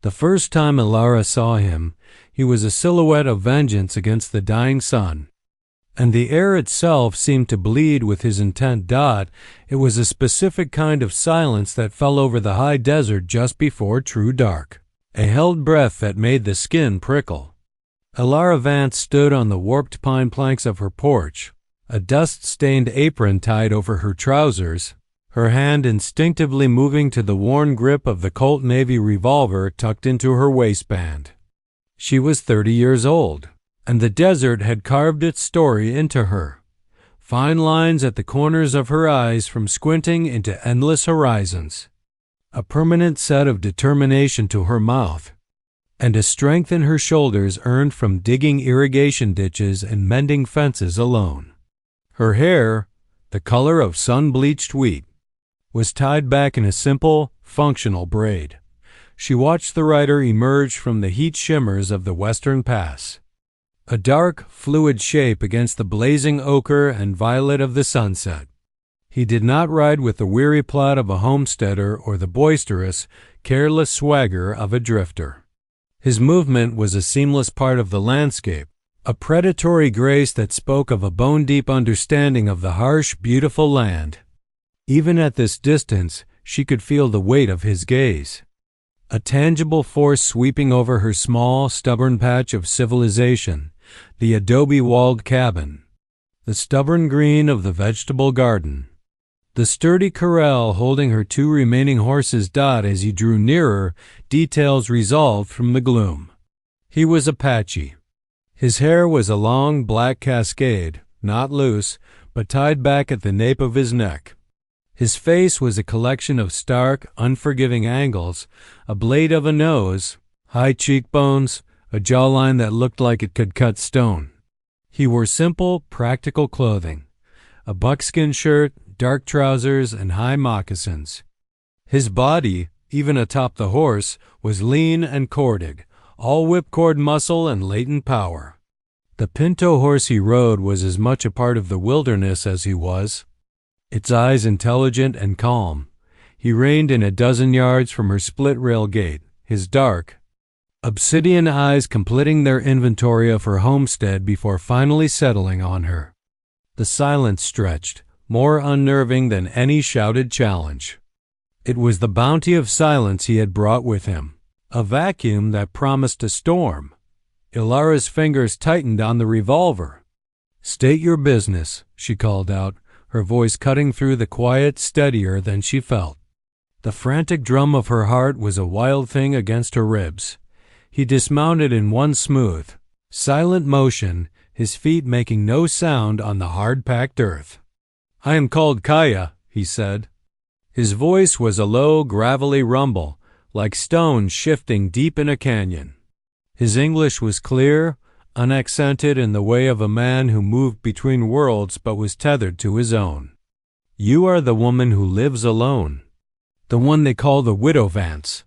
The first time Elara saw him, he was a silhouette of vengeance against the dying sun. And the air itself seemed to bleed with his intent. It was a specific kind of silence that fell over the high desert just before true dark, a held breath that made the skin prickle. Elara Vance stood on the warped pine planks of her porch, a dust-stained apron tied over her trousers, her hand instinctively moving to the worn grip of the Colt Navy revolver tucked into her waistband. She was 30 years old, and the desert had carved its story into her. Fine lines at the corners of her eyes from squinting into endless horizons. A permanent set of determination to her mouth, and a strength in her shoulders earned from digging irrigation ditches and mending fences alone. Her hair, the color of sun-bleached wheat, was tied back in a simple, functional braid. She watched the rider emerge from the heat shimmers of the western pass, a dark, fluid shape against the blazing ochre and violet of the sunset. He did not ride with the weary plod of a homesteader or the boisterous, careless swagger of a drifter. His movement was a seamless part of the landscape, a predatory grace that spoke of a bone-deep understanding of the harsh, beautiful land. Even at this distance, she could feel the weight of his gaze, a tangible force sweeping over her small, stubborn patch of civilization, the adobe-walled cabin, the stubborn green of the vegetable garden, the sturdy corral holding her two remaining horses. As he drew nearer, details resolved from the gloom. He was Apache. His hair was a long black cascade, not loose, but tied back at the nape of his neck. His face was a collection of stark, unforgiving angles, a blade of a nose, high cheekbones, a jawline that looked like it could cut stone. He wore simple, practical clothing, a buckskin shirt, dark trousers, and high moccasins. His body, even atop the horse, was lean and corded, all whipcord muscle and latent power. The pinto horse he rode was as much a part of the wilderness as he was, its eyes intelligent and calm. He reined in a dozen yards from her split-rail gate, his dark, obsidian eyes completing their inventory of her homestead before finally settling on her. The silence stretched, more unnerving than any shouted challenge. It was the bounty of silence he had brought with him, a vacuum that promised a storm. Elara's fingers tightened on the revolver. "State your business," she called out, her voice cutting through the quiet steadier than she felt. The frantic drum of her heart was a wild thing against her ribs. He dismounted in one smooth, silent motion, his feet making no sound on the hard-packed earth. "I am called Kaya," he said. His voice was a low, gravelly rumble, like stones shifting deep in a canyon. His English was clear, unaccented in the way of a man who moved between worlds but was tethered to his own. "You are the woman who lives alone, the one they call the Widow Vance."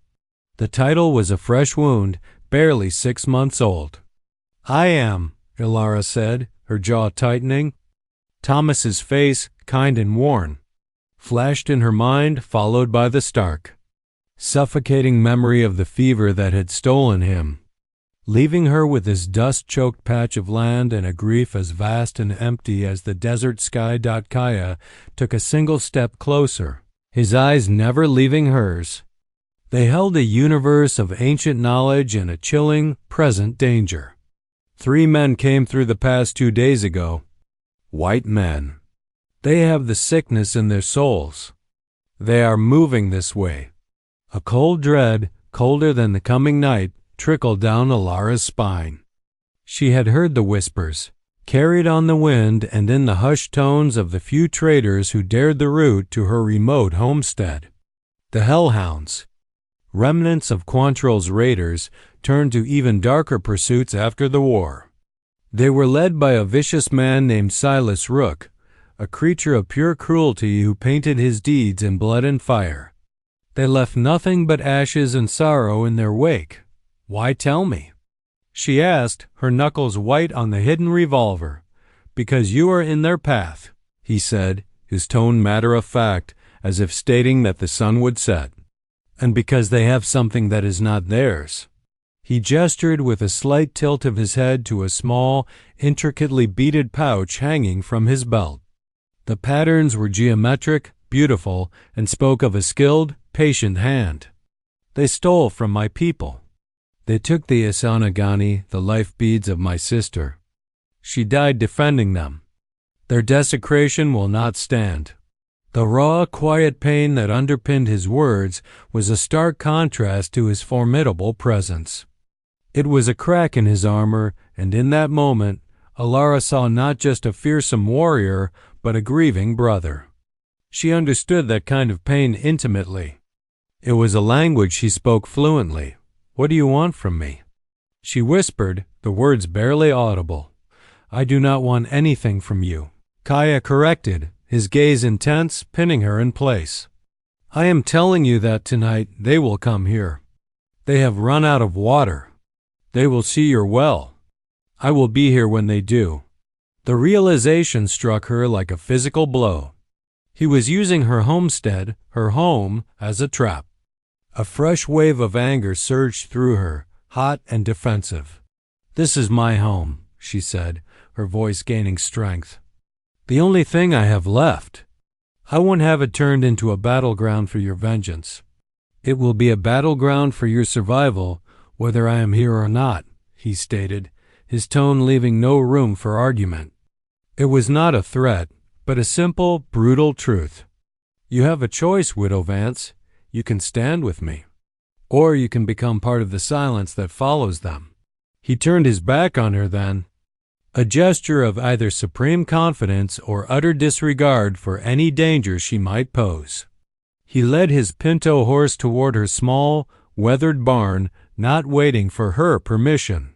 The title was a fresh wound, barely 6 months old. "I am," Elara said, her jaw tightening. Thomas's face, kind and worn, flashed in her mind, followed by the stark, suffocating memory of the fever that had stolen him, leaving her with this dust-choked patch of land and a grief as vast and empty as the desert sky. Kaya took a single step closer, his eyes never leaving hers. They held a universe of ancient knowledge and a chilling, present danger. 3 men came through the pass 2 days ago. White men. They have the sickness in their souls. They are moving this way. A cold dread, colder than the coming night, trickled down Elara's spine. She had heard the whispers, carried on the wind and in the hushed tones of the few traders who dared the route to her remote homestead. The hellhounds, remnants of Quantrill's raiders, turned to even darker pursuits after the war. They were led by a vicious man named Silas Rook, a creature of pure cruelty who painted his deeds in blood and fire. They left nothing but ashes and sorrow in their wake. "Why tell me?" she asked, her knuckles white on the hidden revolver. "Because you are in their path," he said, his tone matter-of-fact, as if stating that the sun would set. and because they have something that is not theirs. He gestured with a slight tilt of his head to a small, intricately beaded pouch hanging from his belt. The patterns were geometric, beautiful, and spoke of a skilled, patient hand. They stole from my people. They took the Isanagani, the life beads of my sister. She died defending them. Their desecration will not stand. The raw, quiet pain that underpinned his words was a stark contrast to his formidable presence. It was a crack in his armor, and in that moment, Elara saw not just a fearsome warrior, but a grieving brother. She understood that kind of pain intimately. It was a language she spoke fluently. "What do you want from me?" She whispered, the words barely audible. "I do not want anything from you." Kaya corrected, his gaze intense, pinning her in place. "I am telling you that tonight they will come here. They have run out of water. They will see your well. I will be here when they do." The realization struck her like a physical blow. He was using her homestead, her home, as a trap. A fresh wave of anger surged through her, hot and defensive. "This is my home," she said, her voice gaining strength. "The only thing I have left. I won't have it turned into a battleground for your vengeance. It will be a battleground for your survival, whether I am here or not," he stated, his tone leaving no room for argument. It was not a threat, but a simple, brutal truth. "You have a choice, Widow Vance. You can stand with me, or you can become part of the silence that follows them." He turned his back on her then, a gesture of either supreme confidence or utter disregard for any danger she might pose. He led his pinto horse toward her small, weathered barn, not waiting for her permission.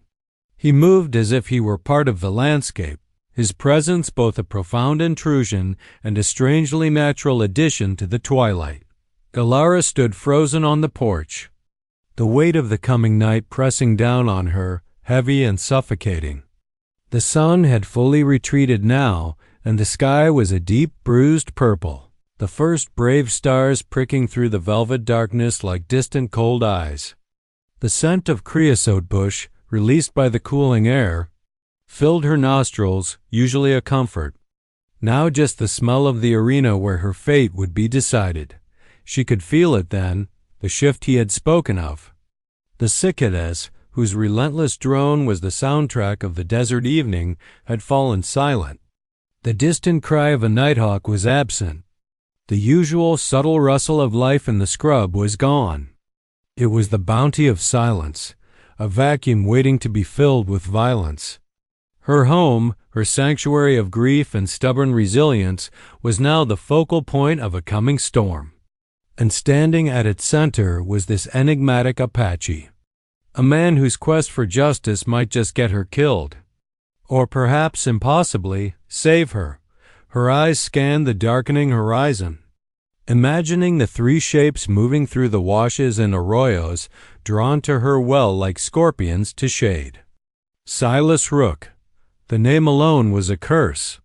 He moved as if he were part of the landscape, his presence both a profound intrusion and a strangely natural addition to the twilight. Elara stood frozen on the porch, the weight of the coming night pressing down on her, heavy and suffocating. The sun had fully retreated now, and the sky was a deep, bruised purple, the first brave stars pricking through the velvet darkness like distant cold eyes. The scent of creosote bush, released by the cooling air, filled her nostrils, usually a comfort. Now just the smell of the arena where her fate would be decided. She could feel it then, the shift he had spoken of. The cicadas, whose relentless drone was the soundtrack of the desert evening, had fallen silent. The distant cry of a nighthawk was absent. The usual subtle rustle of life in the scrub was gone. It was the bounty of silence, a vacuum waiting to be filled with violence. Her home, her sanctuary of grief and stubborn resilience, was now the focal point of a coming storm. And standing at its center was this enigmatic Apache, a man whose quest for justice might just get her killed, or perhaps, impossibly, save her. Her eyes scanned the darkening horizon, imagining the three shapes moving through the washes and arroyos, drawn to her well like scorpions to shade. Silas Rook. The name alone was a curse.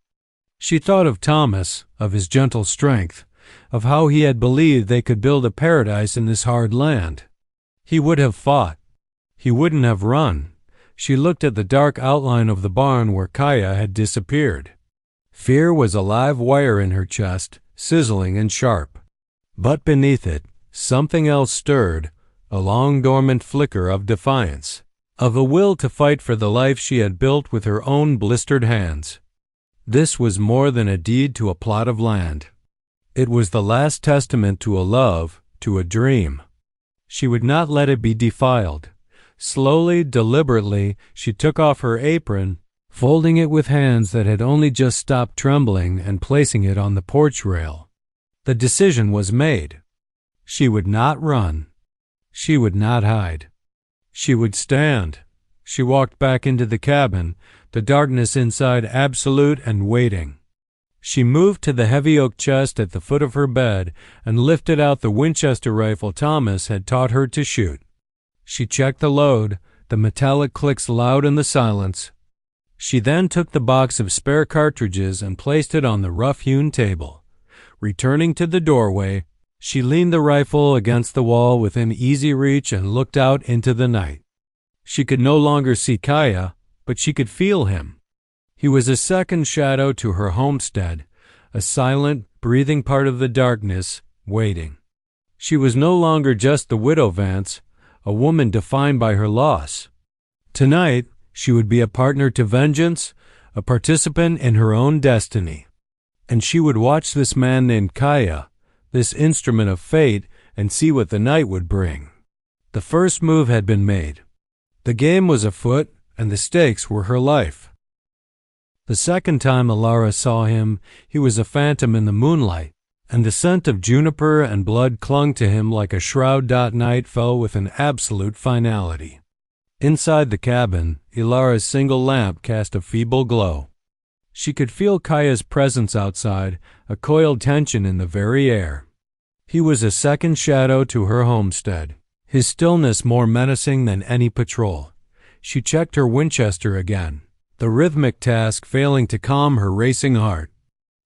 She thought of Thomas, of his gentle strength, of how he had believed they could build a paradise in this hard land. He would have fought. He wouldn't have run. She looked at the dark outline of the barn where Kaya had disappeared. Fear was a live wire in her chest, sizzling and sharp. But beneath it, something else stirred, a long dormant flicker of defiance, of a will to fight for the life she had built with her own blistered hands. This was more than a deed to a plot of land. It was the last testament to a love, to a dream. She would not let it be defiled. Slowly, deliberately, she took off her apron, folding it with hands that had only just stopped trembling and placing it on the porch rail. The decision was made. She would not run. She would not hide. She would stand. She walked back into the cabin, the darkness inside absolute and waiting. She moved to the heavy oak chest at the foot of her bed and lifted out the Winchester rifle Thomas had taught her to shoot. She checked the load, the metallic clicks loud in the silence. She then took the box of spare cartridges and placed it on the rough-hewn table. Returning to the doorway, She leaned the rifle against the wall within easy reach and looked out into the night. She could no longer see Kaya, but she could feel him. He was a second shadow to her homestead, a silent, breathing part of the darkness, waiting. She was no longer just the widow Vance, a woman defined by her loss. Tonight, she would be a partner to vengeance, a participant in her own destiny. And she would watch this man named Kaya, this instrument of fate, and see what the night would bring. The first move had been made. The game was afoot, and the stakes were her life. The second time Elara saw him, he was a phantom in the moonlight, and the scent of juniper and blood clung to him like a shroud. Night fell with an absolute finality. Inside the cabin, Elara's single lamp cast a feeble glow. She could feel Kaya's presence outside, a coiled tension in the very air. He was a second shadow to her homestead, his stillness more menacing than any patrol. She checked her Winchester again, the rhythmic task failing to calm her racing heart.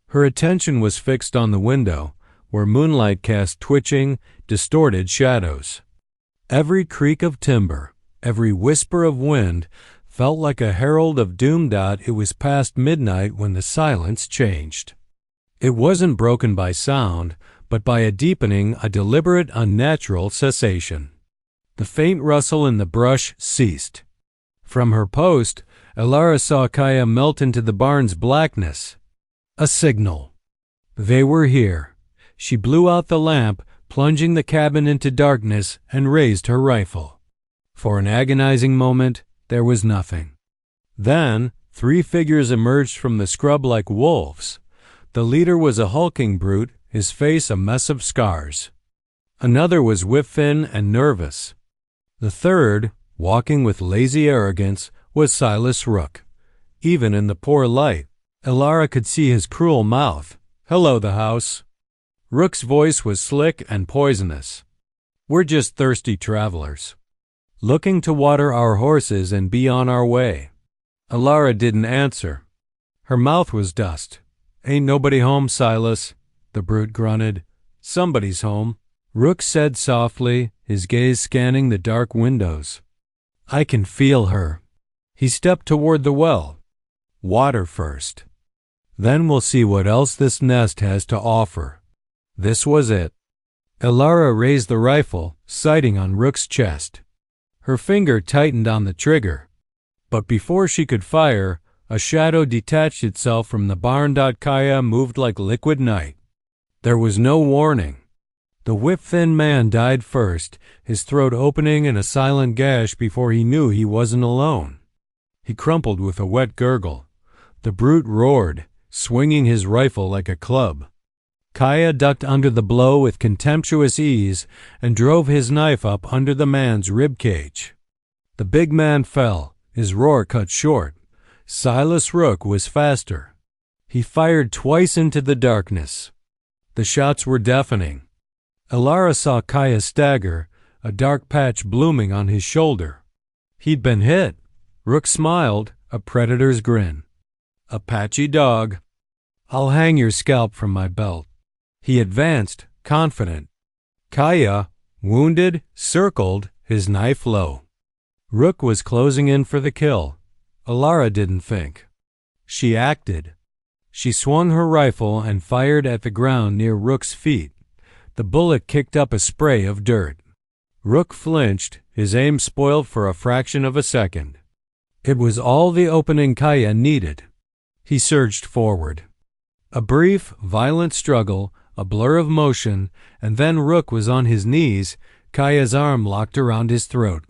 Her attention was fixed on the window, where moonlight cast twitching, distorted shadows. Every creak of timber, every whisper of wind, felt like a herald of doom. It was past midnight when the silence changed. It wasn't broken by sound, but by a deepening, a deliberate, unnatural cessation. The faint rustle in the brush ceased. From her post, Elara saw Kaya melt into the barn's blackness. A signal. They were here. She blew out the lamp, plunging the cabin into darkness, and raised her rifle. For an agonizing moment, there was nothing. Then, three figures emerged from the scrub like wolves. The leader was a hulking brute, his face a mess of scars. Another was whip-thin and nervous. The third, walking with lazy arrogance, was Silas Rook. Even in the poor light, Elara could see his cruel mouth. "Hello, the house." Rook's voice was slick and poisonous. "We're just thirsty travelers, looking to water our horses and be on our way." Elara didn't answer. Her mouth was dust. "Ain't nobody home, Silas," the brute grunted. "Somebody's home," Rook said softly, his gaze scanning the dark windows. "I can feel her." He stepped toward the well. "Water first. Then we'll see what else this nest has to offer." This was it. Elara raised the rifle, sighting on Rook's chest. Her finger tightened on the trigger. But before she could fire, a shadow detached itself from the barn. Kaya moved like liquid night. There was no warning. The whip-thin man died first, his throat opening in a silent gash before he knew he wasn't alone. He crumpled with a wet gurgle. The brute roared, swinging his rifle like a club. Kaya ducked under the blow with contemptuous ease and drove his knife up under the man's rib cage. The big man fell, his roar cut short. Silas Rook was faster. He fired twice into the darkness. The shots were deafening. Elara saw Kaya stagger, a dark patch blooming on his shoulder. He'd been hit. Rook smiled, a predator's grin. "Apache dog. I'll hang your scalp from my belt." He advanced, confident. Kaya, wounded, circled, his knife low. Rook was closing in for the kill. Elara didn't think. She acted. She swung her rifle and fired at the ground near Rook's feet. The bullet kicked up a spray of dirt. Rook flinched, his aim spoiled for a fraction of a second. It was all the opening Kaya needed. He surged forward. A brief, violent struggle, a blur of motion, and then Rook was on his knees, Kaya's arm locked around his throat.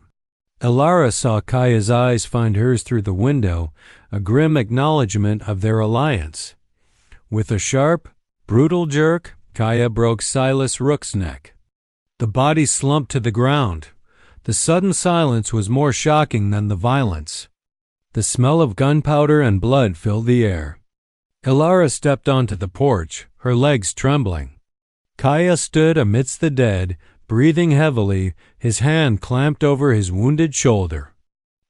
Elara saw Kaya's eyes find hers through the window, a grim acknowledgement of their alliance. With a sharp, brutal jerk, Kaya broke Silas Rook's neck. The body slumped to the ground. The sudden silence was more shocking than the violence. The smell of gunpowder and blood filled the air. Elara stepped onto the porch, her legs trembling. Kaya stood amidst the dead, breathing heavily, his hand clamped over his wounded shoulder.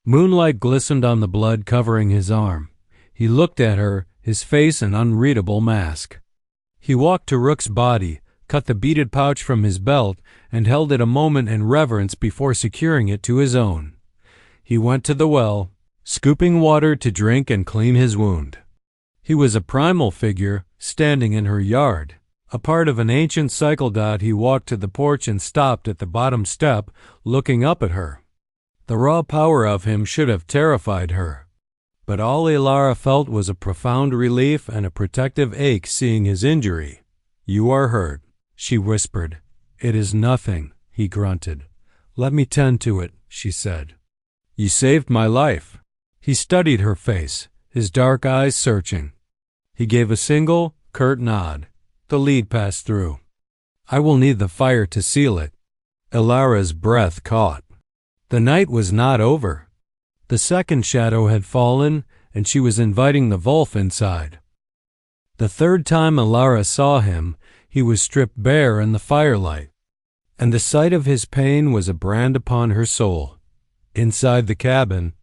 Moonlight glistened on the blood covering his arm. He looked at her, his face an unreadable mask. He walked to Rook's body, cut the beaded pouch from his belt, and held it a moment in reverence before securing it to his own. He went to the well, scooping water to drink and clean his wound. He was a primal figure, standing in her yard. A part of an ancient cycle. He walked to the porch and stopped at the bottom step, looking up at her. The raw power of him should have terrified her. But all Elara felt was a profound relief and a protective ache seeing his injury. "You are hurt," she whispered. "It is nothing," he grunted. "Let me tend to it," she said. "You saved my life." He studied her face, his dark eyes searching. He gave a single, curt nod. The lead passed through. "I will need the fire to seal it." Elara's breath caught. The night was not over. The second shadow had fallen, and she was inviting the wolf inside. The third time Elara saw him, he was stripped bare in the firelight, and the sight of his pain was a brand upon her soul. Inside the cabin,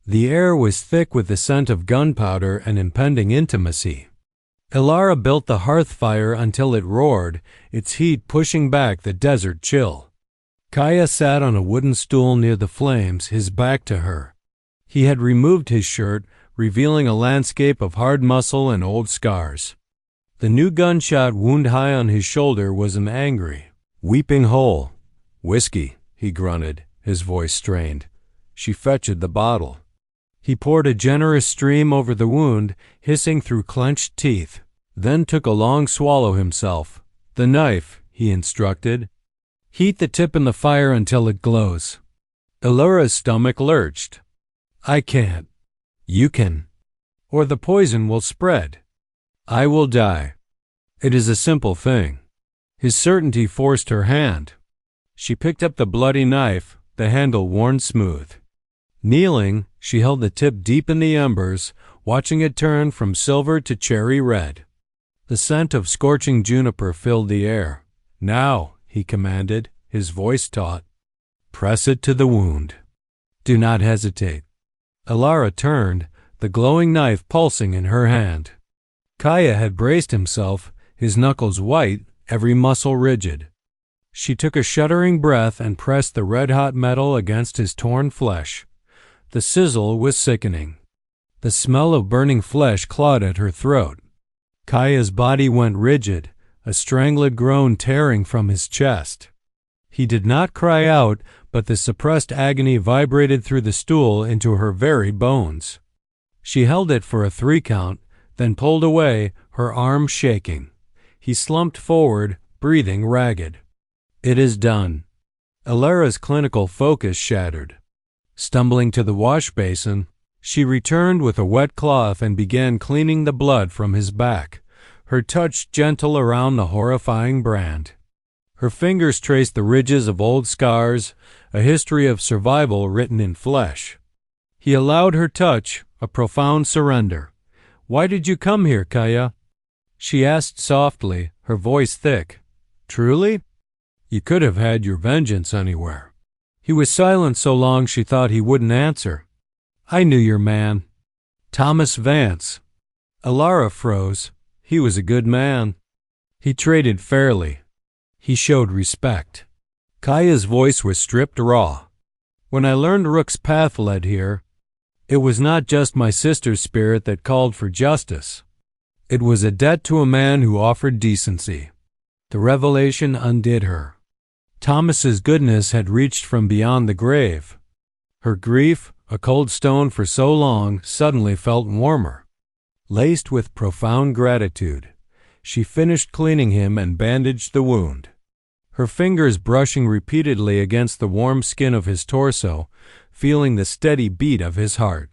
the air was thick with the scent of gunpowder and impending intimacy. Elara built the hearth fire until it roared, its heat pushing back the desert chill. Kaya sat on a wooden stool near the flames, his back to her. He had removed his shirt, revealing a landscape of hard muscle and old scars. The new gunshot wound high on his shoulder was an angry, weeping hole. "Whiskey," he grunted, his voice strained. She fetched the bottle. He poured a generous stream over the wound, hissing through clenched teeth, then took a long swallow himself. "The knife," he instructed. "Heat the tip in the fire until it glows." Elara's stomach lurched. "I can't." "You can. Or the poison will spread. I will die." "It is a simple thing." His certainty forced her hand. She picked up the bloody knife, the handle worn smooth. Kneeling, she held the tip deep in the embers, watching it turn from silver to cherry red. The scent of scorching juniper filled the air. "Now," he commanded, his voice taut. "Press it to the wound. Do not hesitate." Elara turned, the glowing knife pulsing in her hand. Kaya had braced himself, his knuckles white, every muscle rigid. She took a shuddering breath and pressed the red-hot metal against his torn flesh. The sizzle was sickening. The smell of burning flesh clawed at her throat. Kaya's body went rigid, a strangled groan tearing from his chest. He did not cry out, but the suppressed agony vibrated through the stool into her very bones. She held it for a 3 count, then pulled away, her arm shaking. He slumped forward, breathing ragged. "It is done." Elara's clinical focus shattered. Stumbling to the wash basin, she returned with a wet cloth and began cleaning the blood from his back, her touch gentle around the horrifying brand. Her fingers traced the ridges of old scars, a history of survival written in flesh. He allowed her touch, a profound surrender. "Why did you come here, Kaya?" She asked softly, her voice thick. "Truly? You could have had your vengeance anywhere." He was silent so long she thought he wouldn't answer. "I knew your man. Thomas Vance." Elara froze. He was a good man. He traded fairly. He showed respect. Kaya's voice was stripped raw. "When I learned Rook's path led here, it was not just my sister's spirit that called for justice. It was a debt to a man who offered decency." The revelation undid her. Thomas's goodness had reached from beyond the grave. Her grief, a cold stone for so long, suddenly felt warmer. Laced with profound gratitude, she finished cleaning him and bandaged the wound. Her fingers brushing repeatedly against the warm skin of his torso, feeling the steady beat of his heart.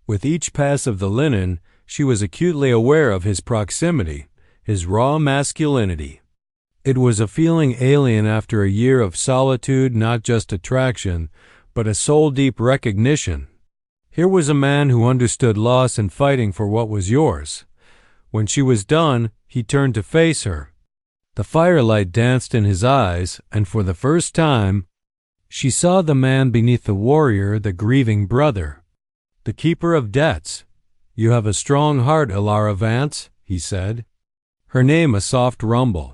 With each pass of the linen, she was acutely aware of his proximity, his raw masculinity. It was a feeling alien after a year of solitude, not just attraction, but a soul-deep recognition. Here was a man who understood loss and fighting for what was yours. When she was done, he turned to face her. The firelight danced in his eyes, and for the first time, she saw the man beneath the warrior, the grieving brother, the keeper of debts. "You have a strong heart, Elara Vance," he said. Her name a soft rumble.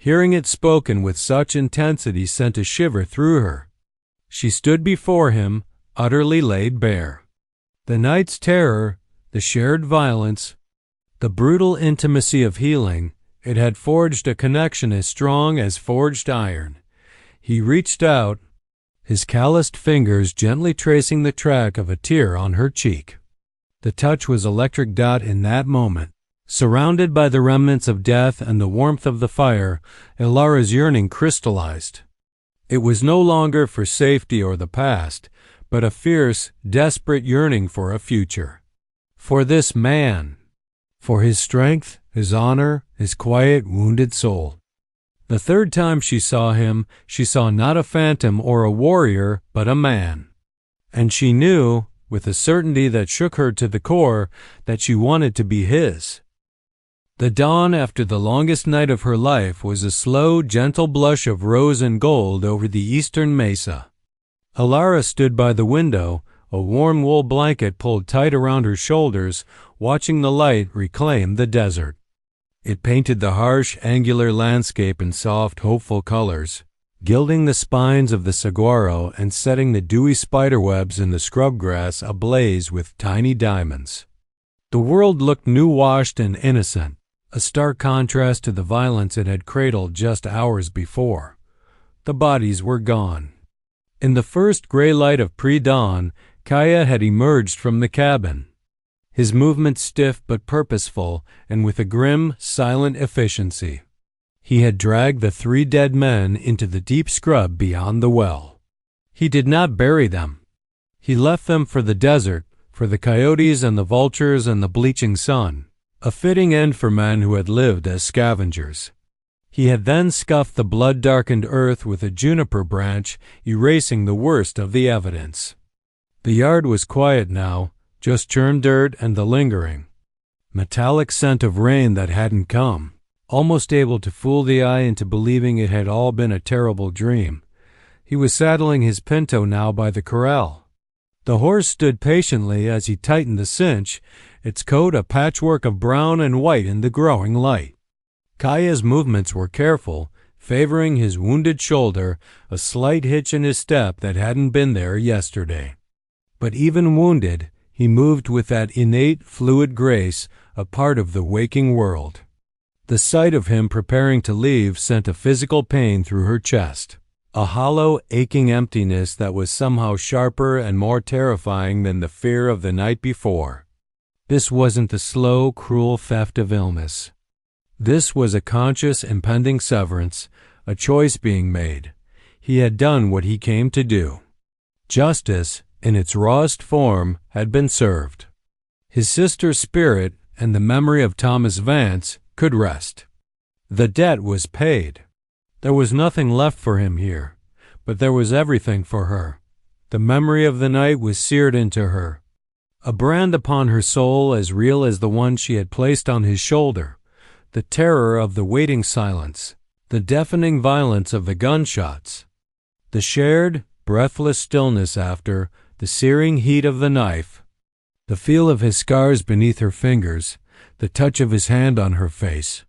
Hearing it spoken with such intensity sent a shiver through her. She stood before him, utterly laid bare. The night's terror, the shared violence, the brutal intimacy of healing, it had forged a connection as strong as forged iron. He reached out, his calloused fingers gently tracing the track of a tear on her cheek. The touch was electric. In that moment, surrounded by the remnants of death and the warmth of the fire, Elara's yearning crystallized. It was no longer for safety or the past, but a fierce, desperate yearning for a future. For this man. For his strength, his honor, his quiet, wounded soul. The third time she saw him, she saw not a phantom or a warrior, but a man. And she knew, with a certainty that shook her to the core, that she wanted to be his. The dawn after the longest night of her life was a slow, gentle blush of rose and gold over the eastern mesa. Elara stood by the window, a warm wool blanket pulled tight around her shoulders, watching the light reclaim the desert. It painted the harsh, angular landscape in soft, hopeful colors, gilding the spines of the saguaro and setting the dewy spiderwebs in the scrub grass ablaze with tiny diamonds. The world looked new-washed and innocent, a stark contrast to the violence it had cradled just hours before. The bodies were gone. In the first gray light of pre-dawn, Kaya had emerged from the cabin, his movements stiff but purposeful and with a grim, silent efficiency. He had dragged the 3 dead men into the deep scrub beyond the well. He did not bury them. He left them for the desert, for the coyotes and the vultures and the bleaching sun, a fitting end for men who had lived as scavengers. He had then scuffed the blood-darkened earth with a juniper branch, erasing the worst of the evidence. The yard was quiet now, just churned dirt and the lingering, metallic scent of rain that hadn't come, almost able to fool the eye into believing it had all been a terrible dream. He was saddling his pinto now by the corral. The horse stood patiently as he tightened the cinch, its coat a patchwork of brown and white in the growing light. Kaya's movements were careful, favoring his wounded shoulder, a slight hitch in his step that hadn't been there yesterday. But even wounded, he moved with that innate, fluid grace, a part of the waking world. The sight of him preparing to leave sent a physical pain through her chest, a hollow, aching emptiness that was somehow sharper and more terrifying than the fear of the night before. This wasn't the slow, cruel theft of illness. This was a conscious, impending severance, a choice being made. He had done what he came to do. Justice, in its rawest form, had been served. His sister's spirit and the memory of Thomas Vance could rest. The debt was paid. There was nothing left for him here, but there was everything for her. The memory of the night was seared into her, a brand upon her soul as real as the one she had placed on his shoulder. The terror of the waiting silence, the deafening violence of the gunshots, the shared, breathless stillness after, the searing heat of the knife, the feel of his scars beneath her fingers, the touch of his hand on her face.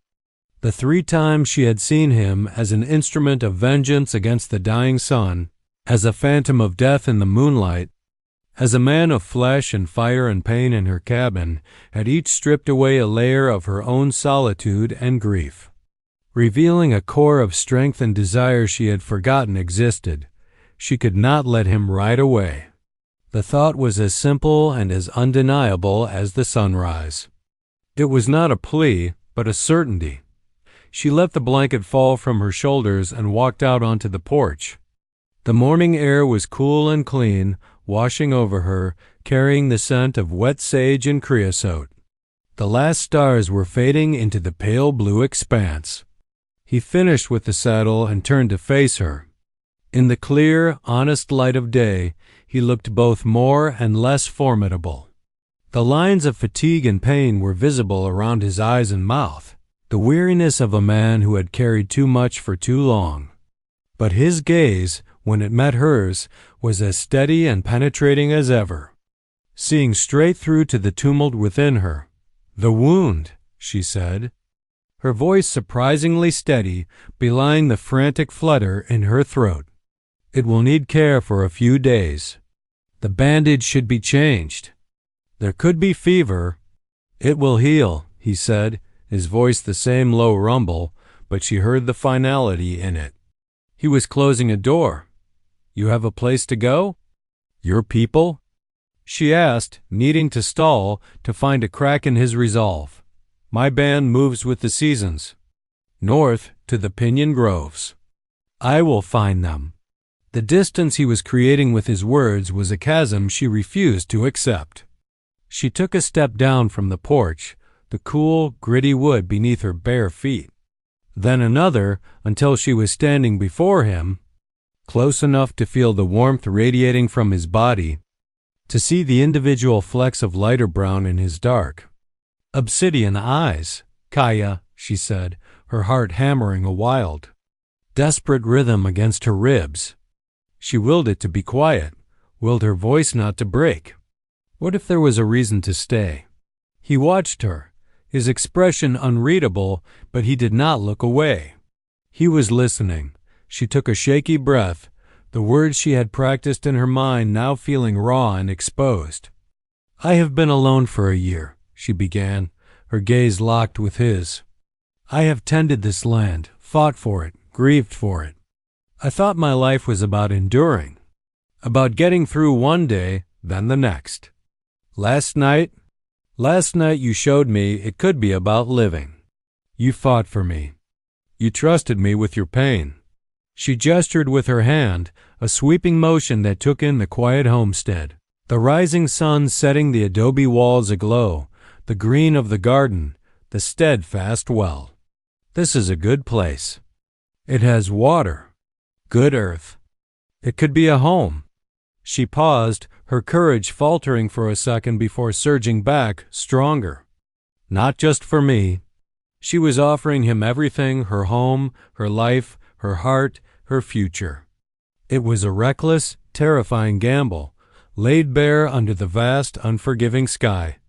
The 3 times she had seen him as an instrument of vengeance against the dying sun, as a phantom of death in the moonlight, as a man of flesh and fire and pain in her cabin, had each stripped away a layer of her own solitude and grief, revealing a core of strength and desire she had forgotten existed. She could not let him ride away. The thought was as simple and as undeniable as the sunrise. It was not a plea, but a certainty. She let the blanket fall from her shoulders and walked out onto the porch. The morning air was cool and clean, washing over her, carrying the scent of wet sage and creosote. The last stars were fading into the pale blue expanse. He finished with the saddle and turned to face her. In the clear, honest light of day, he looked both more and less formidable. The lines of fatigue and pain were visible around his eyes and mouth, the weariness of a man who had carried too much for too long. But his gaze, when it met hers, was as steady and penetrating as ever, seeing straight through to the tumult within her. "The wound," she said. her voice surprisingly steady, belying the frantic flutter in her throat. "It will need care for a few days. The bandage should be changed. There could be fever." "It will heal," he said, his voice the same low rumble, but she heard the finality in it. He was closing a door. "You have a place to go? Your people?" she asked, needing to stall to find a crack in his resolve. "My band moves with the seasons. North to the Pinyon Groves. I will find them." The distance he was creating with his words was a chasm she refused to accept. She took a step down from the porch, the cool, gritty wood beneath her bare feet. Then another, until she was standing before him, close enough to feel the warmth radiating from his body, to see the individual flecks of lighter brown in his dark, obsidian eyes. "Kaya," she said, her heart hammering a wild, desperate rhythm against her ribs. She willed it to be quiet, willed her voice not to break. What if there was a reason to stay? He watched her, his expression unreadable, but he did not look away. He was listening. She took a shaky breath, the words she had practiced in her mind now feeling raw and exposed. "I have been alone for a year," she began, her gaze locked with his. "I have tended this land, fought for it, grieved for it. I thought my life was about enduring, about getting through one day, then the next. Last night you showed me it could be about living. You fought for me. You trusted me with your pain." She gestured with her hand, a sweeping motion that took in the quiet homestead, the rising sun setting the adobe walls aglow, the green of the garden, the steadfast well. "This is a good place. It has water, good earth. It could be a home." She paused, her courage faltering for a second before surging back, stronger. "Not just for me." She was offering him everything, her home, her life, her heart, her future. It was a reckless, terrifying gamble, laid bare under the vast, unforgiving sky.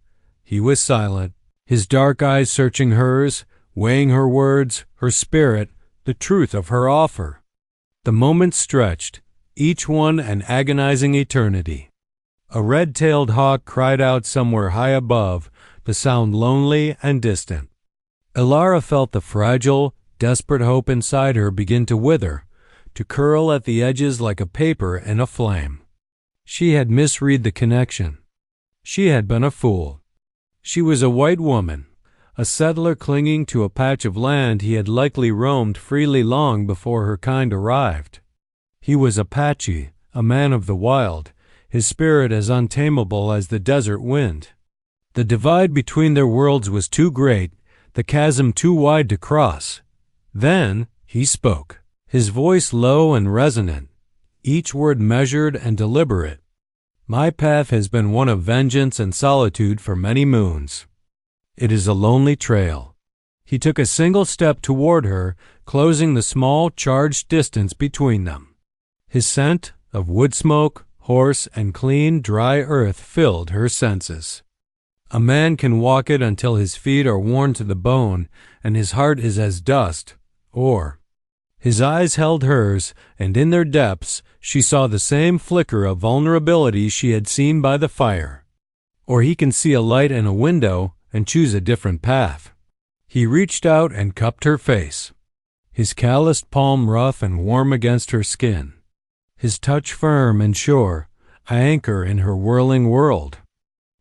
He was silent, his dark eyes searching hers, weighing her words, her spirit, the truth of her offer. The moments stretched, each one an agonizing eternity. A red-tailed hawk cried out somewhere high above, the sound lonely and distant. Elara felt the fragile, desperate hope inside her begin to wither, to curl at the edges like a paper in a flame. She had misread the connection. She had been a fool. She was a white woman, a settler clinging to a patch of land he had likely roamed freely long before her kind arrived. He was Apache, a man of the wild, his spirit as untamable as the desert wind. The divide between their worlds was too great, the chasm too wide to cross. Then he spoke, his voice low and resonant, each word measured and deliberate. "My path has been one of vengeance and solitude for many moons. It is a lonely trail." He took a single step toward her, closing the small, charged distance between them. His scent of wood smoke, horse, and clean, dry earth filled her senses. A man can walk it until his feet are worn to the bone and his heart is as dust, or his eyes held hers, and in their depths she saw the same flicker of vulnerability she had seen by the fire. Or he can see a light in a window and choose a different path. He reached out and cupped her face, his calloused palm rough and warm against her skin, his touch firm and sure, an anchor in her whirling world.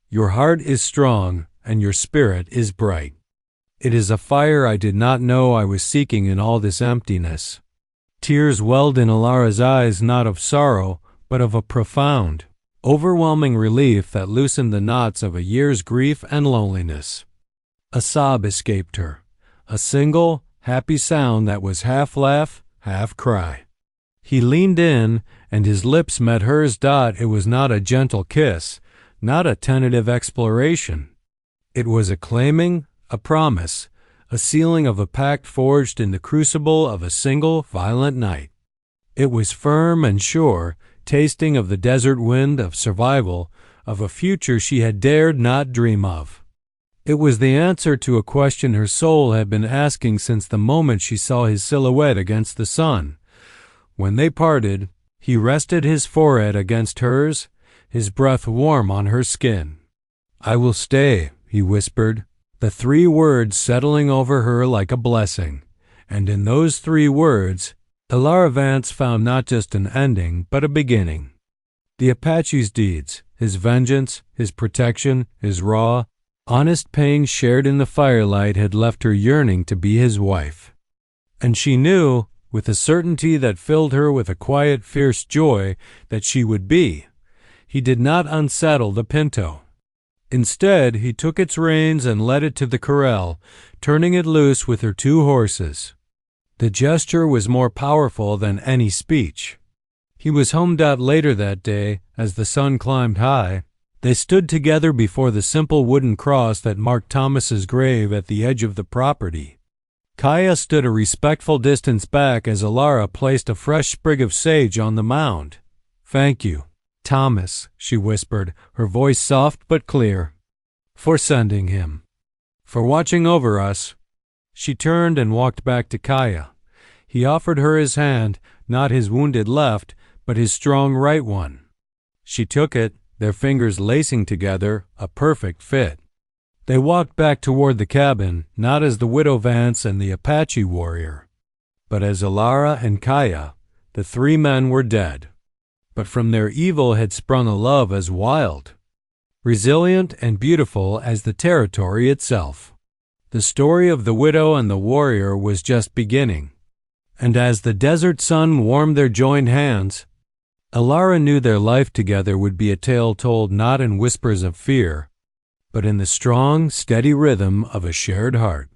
"Your heart is strong, and your spirit is bright. It is a fire I did not know I was seeking in all this emptiness." Tears welled in Elara's eyes, not of sorrow, but of a profound, overwhelming relief that loosened the knots of a year's grief and loneliness. A sob escaped her, a single, happy sound that was half laugh, half cry. He leaned in, and his lips met hers. It was not a gentle kiss, not a tentative exploration. It was a claiming, a promise, a sealing of a pact forged in the crucible of a single violent night. It was firm and sure, tasting of the desert wind, of survival, of a future she had dared not dream of. It was the answer to a question her soul had been asking since the moment she saw his silhouette against the sun. When they parted, he rested his forehead against hers, his breath warm on her skin. "I will stay," he whispered, the 3 words settling over her like a blessing. And in those 3 words, Elara Vance found not just an ending, but a beginning. The Apache's deeds, his vengeance, his protection, his raw, honest pain shared in the firelight had left her yearning to be his wife. And she knew, with a certainty that filled her with a quiet, fierce joy, that she would be. He did not unsaddle the pinto. Instead, he took its reins and led it to the corral, turning it loose with her 2 horses. The gesture was more powerful than any speech. He was home. Later that day, as the sun climbed high, they stood together before the simple wooden cross that marked Thomas's grave at the edge of the property. Kaya stood a respectful distance back as Elara placed a fresh sprig of sage on the mound. "Thank you, Thomas," she whispered, her voice soft but clear, "for sending him, for watching over us." She turned and walked back to Kaya. He offered her his hand, not his wounded left, but his strong right one. She took it, their fingers lacing together, a perfect fit. They walked back toward the cabin, not as the widow Vance and the Apache warrior, but as Elara and Kaya. The 3 men were dead. But from their evil had sprung a love as wild, resilient and beautiful as the territory itself. The story of the widow and the warrior was just beginning. And as the desert sun warmed their joined hands, Elara knew their life together would be a tale told not in whispers of fear, but in the strong, steady rhythm of a shared heart.